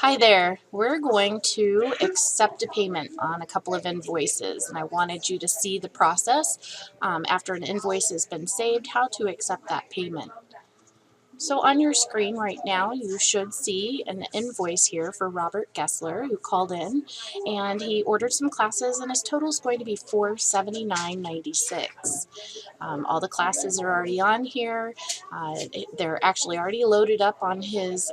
Hi there. We're going to accept a payment on a couple of invoices, and I wanted you to see the process after an invoice has been saved, how to accept that payment. So on your screen right now, you should see an invoice here for Robert Gessler, who called in, and he ordered some classes, and his total is going to be $479.96. All the classes are already on here. They're actually already loaded up on his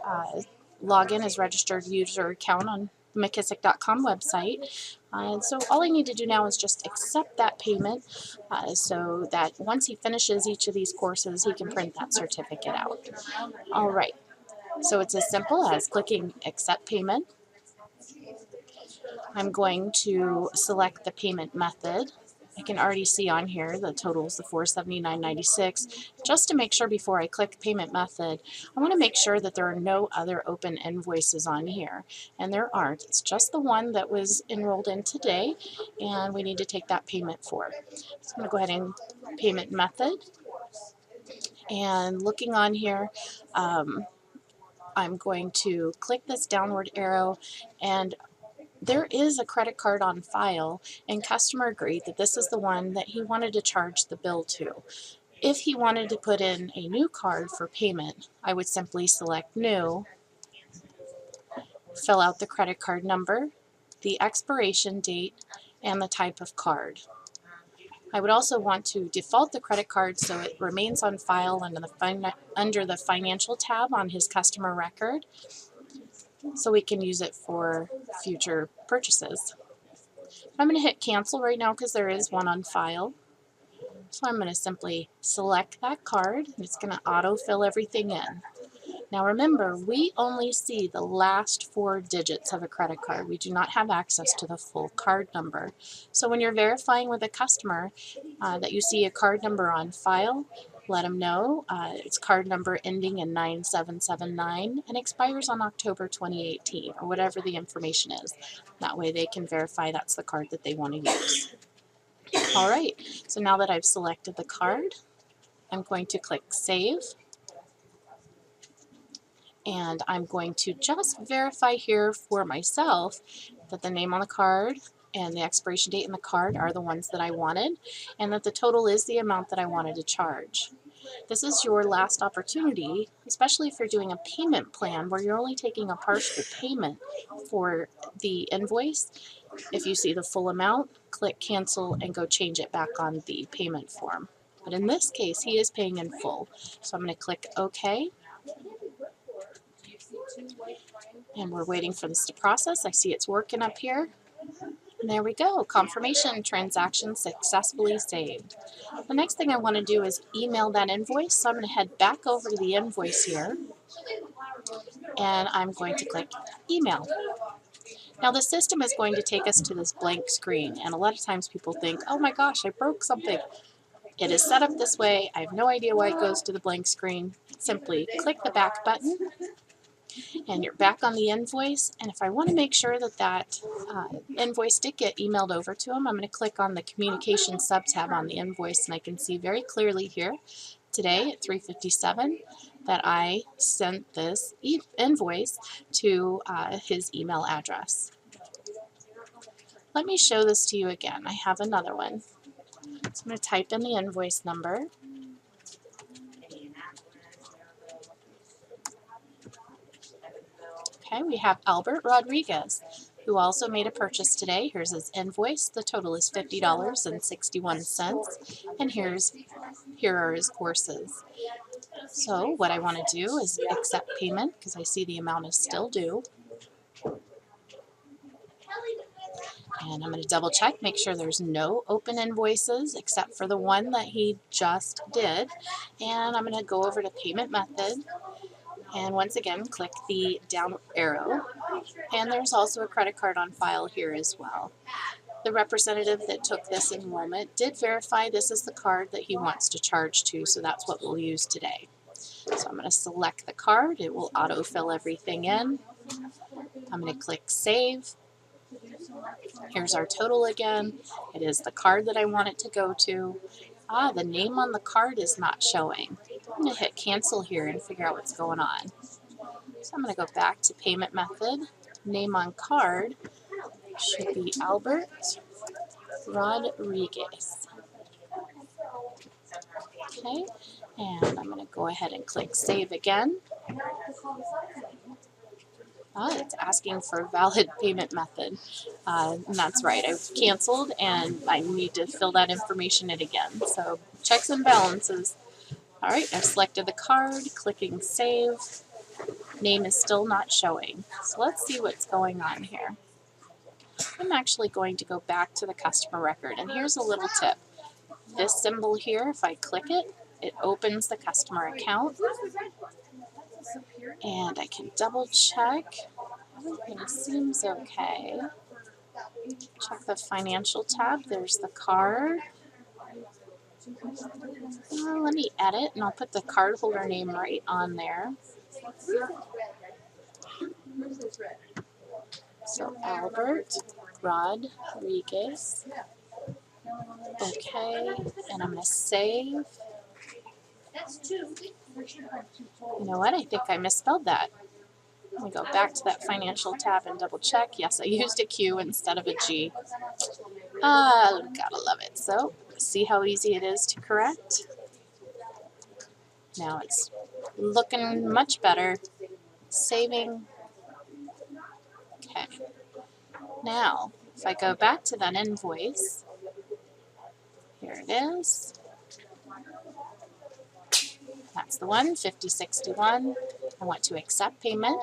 login as registered user account on the McKissick.com website. And so all I need to do now is just accept that payment so that once he finishes each of these courses, he can print that certificate out. All right, so it's as simple as clicking accept payment. I'm going to select the payment method. I can already see on here the total is the $479.96. Just to make sure before I click payment method, I want to make sure that there are no other open invoices on here. And there aren't. It's just the one that was enrolled in today, and we need to take that payment for. So I'm going to go ahead and payment method. And looking on here, I'm going to click this downward arrow, and there is a credit card on file, and customer agreed that this is the one that he wanted to charge the bill to. If he wanted to put in a new card for payment, I would simply select New, fill out the credit card number, the expiration date, and the type of card. I would also want to default the credit card so it remains on file under the Financial tab on his customer record, so we can use it for future purchases. I'm going to hit cancel right now because there is one on file. So I'm going to simply select that card, and it's going to autofill everything in. Now remember, we only see the last 4 digits of a credit card. We do not have access to the full card number. So when you're verifying with a customer that you see a card number on file, let them know it's card number ending in 9779 and expires on October 2018, or whatever the information is. That way they can verify that's the card that they want to use. All right, so now that I've selected the card, I'm going to click Save. And I'm going to just verify here for myself that the name on the card and the expiration date in the card are the ones that I wanted, and that the total is the amount that I wanted to charge. This is your last opportunity, especially if you're doing a payment plan where you're only taking a partial payment for the invoice. If you see the full amount, click cancel and go change it back on the payment form. But in this case, he is paying in full. So I'm going to click OK. And we're waiting for this to process. I see it's working up here. And there we go. Confirmation transaction successfully saved. The next thing I want to do is email that invoice. So I'm going to head back over to the invoice here. And I'm going to click email. Now the system is going to take us to this blank screen. And a lot of times people think, oh my gosh, I broke something. It is set up this way. I have no idea why it goes to the blank screen. Simply click the back button, and you're back on the invoice. And if I want to make sure that that invoice did get emailed over to him, I'm going to click on the communication sub-tab on the invoice, and I can see very clearly here today at 3:57 that I sent this invoice to his email address. Let me show this to you again. I have another one. So I'm going to type in the invoice number. Okay, we have Albert Rodriguez, who also made a purchase today. Here's his invoice. The total is $50.61, and here are his courses. So what I want to do is accept payment because I see the amount is still due. And I'm going to double check, make sure there's no open invoices except for the one that he just did. And I'm going to go over to payment method. And once again, click the down arrow. And there's also a credit card on file here as well. The representative that took this enrollment did verify this is the card that he wants to charge to, so that's what we'll use today. So I'm going to select the card. It will autofill everything in. I'm going to click Save. Here's our total again. It is the card that I want it to go to. The name on the card is not showing. I'm going to hit cancel here and figure out what's going on. So I'm going to go back to payment method. Name on card should be Albert Rodriguez. Okay, and I'm going to go ahead and click save again. It's asking for valid payment method. And that's right, I've canceled and I need to fill that information in again. So checks and balances. All right, I've selected the card, clicking save. Name is still not showing. So let's see what's going on here. I'm actually going to go back to the customer record, and here's a little tip. This symbol here, if I click it, it opens the customer account, and I can double check. Everything seems okay. Check the financial tab, there's the card. Let me edit, and I'll put the cardholder name right on there. So Albert Rodriguez. Okay, and I'm going to save. You know what? I think I misspelled that. Let me go back to that financial tab and double check. Yes, I used a Q instead of a G. Gotta love it. So, see how easy it is to correct? Now it's looking much better. Saving. Okay. Now, if I go back to that invoice, here it is. That's the one, 5061. I want to accept payment.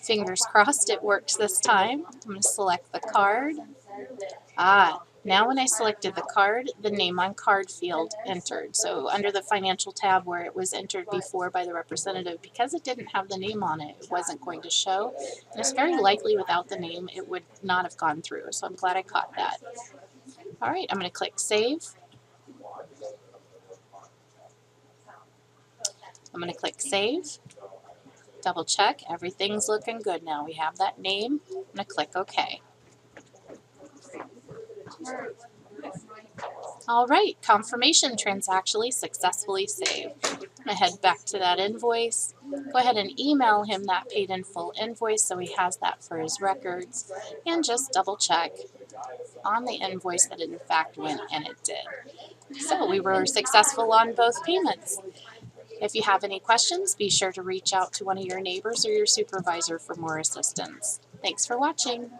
Fingers crossed it works this time. I'm going to select the card. Now when I selected the card, the name on card field entered. So under the financial tab where it was entered before by the representative, because it didn't have the name on it, it wasn't going to show. And it's very likely without the name, it would not have gone through. So I'm glad I caught that. All right, I'm going to click save. I'm going to click save, double check, everything's looking good now. We have that name. I'm going to click OK. All right, confirmation transactionally successfully saved. I'm going to head back to that invoice. Go ahead and email him that paid in full invoice so he has that for his records. And just double check on the invoice that it in fact went, and it did. So we were successful on both payments. If you have any questions, be sure to reach out to one of your neighbors or your supervisor for more assistance. Thanks for watching.